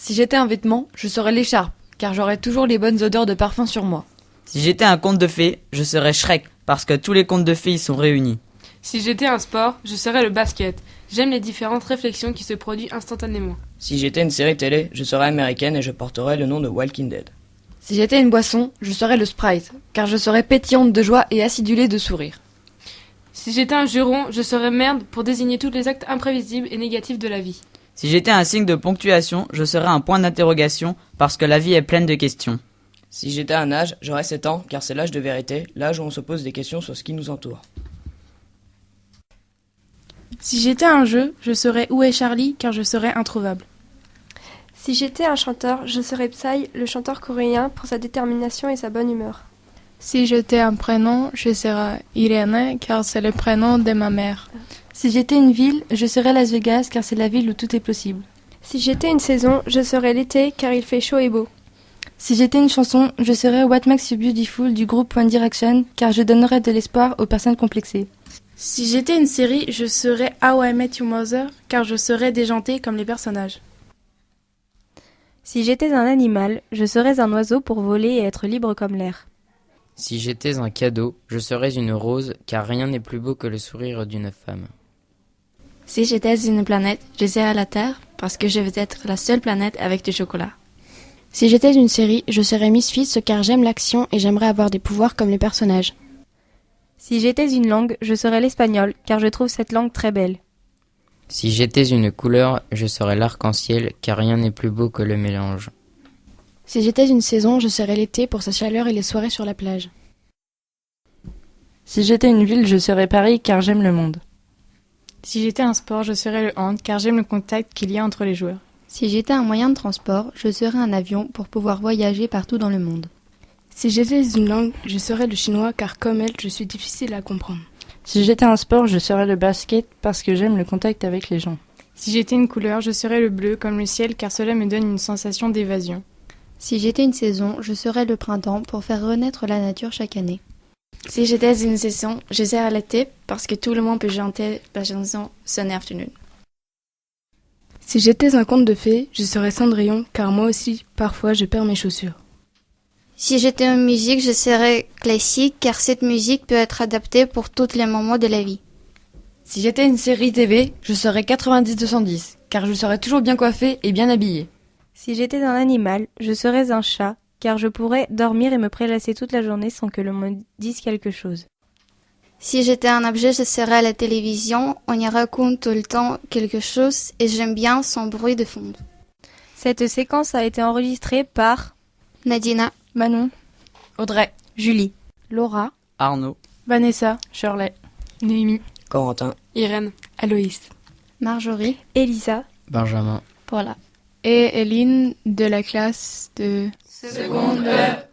Si j'étais un vêtement, je serais l'écharpe, car j'aurais toujours les bonnes odeurs de parfum sur moi. Si j'étais un conte de fées, je serais Shrek, parce que tous les contes de fées y sont réunis. Si j'étais un sport, je serais le basket. J'aime les différentes réflexions qui se produisent instantanément. Si j'étais une série télé, je serais américaine et je porterais le nom de Walking Dead. Si j'étais une boisson, je serais le Sprite, car je serais pétillante de joie et acidulée de sourire. Si j'étais un juron, je serais merde pour désigner tous les actes imprévisibles et négatifs de la vie. Si j'étais un signe de ponctuation, je serais un point d'interrogation, parce que la vie est pleine de questions. Si j'étais un âge, j'aurais 7 ans, car c'est l'âge de vérité, l'âge où on se pose des questions sur ce qui nous entoure. Si j'étais un jeu, je serais Où est Charlie, car je serais introuvable. Si j'étais un chanteur, je serais Psy, le chanteur coréen, pour sa détermination et sa bonne humeur. Si j'étais un prénom, je serais Irène, car c'est le prénom de ma mère. Si j'étais une ville, je serais Las Vegas, car c'est la ville où tout est possible. Si j'étais une saison, je serais l'été, car il fait chaud et beau. Si j'étais une chanson, je serais What Makes You Beautiful du groupe One Direction, car je donnerais de l'espoir aux personnes complexées. Si j'étais une série, je serais How I Met Your Mother, car je serais déjantée comme les personnages. Si j'étais un animal, je serais un oiseau pour voler et être libre comme l'air. Si j'étais un cadeau, je serais une rose, car rien n'est plus beau que le sourire d'une femme. Si j'étais une planète, je serais la Terre, parce que je veux être la seule planète avec du chocolat. Si j'étais une série, je serais Misfits, car j'aime l'action et j'aimerais avoir des pouvoirs comme les personnages. Si j'étais une langue, je serais l'espagnol, car je trouve cette langue très belle. Si j'étais une couleur, je serais l'arc-en-ciel, car rien n'est plus beau que le mélange. Si j'étais une saison, je serais l'été pour sa chaleur et les soirées sur la plage. Si j'étais une ville, je serais Paris, car j'aime le monde. Si j'étais un sport, je serais le hand, car j'aime le contact qu'il y a entre les joueurs. Si j'étais un moyen de transport, je serais un avion pour pouvoir voyager partout dans le monde. Si j'étais une langue, je serais le chinois, car comme elle, je suis difficile à comprendre. Si j'étais un sport, je serais le basket, parce que j'aime le contact avec les gens. Si j'étais une couleur, je serais le bleu comme le ciel, car cela me donne une sensation d'évasion. Si j'étais une saison, je serais le printemps pour faire renaître la nature chaque année. Si j'étais une saison, je serais l'été parce que tout le monde peut chanter la chanson Sunny Afternoon. Si j'étais un conte de fées, je serais Cendrillon, car moi aussi, parfois, je perds mes chaussures. Si j'étais une musique, je serais classique, car cette musique peut être adaptée pour tous les moments de la vie. Si j'étais une série TV, je serais 90-210, car je serais toujours bien coiffée et bien habillée. Si j'étais un animal, je serais un chat, car je pourrais dormir et me prélasser toute la journée sans que l'on me dise quelque chose. Si j'étais un objet, je serais à la télévision, on y raconte tout le temps quelque chose et j'aime bien son bruit de fond. Cette séquence a été enregistrée par Nadina, Manon, Audrey, Julie, Laura, Arnaud, Vanessa, Shirley, Noémie, Corentin, Irène, Aloïs, Marjorie, Elisa, Benjamin, Paula et Eline de la classe de seconde E.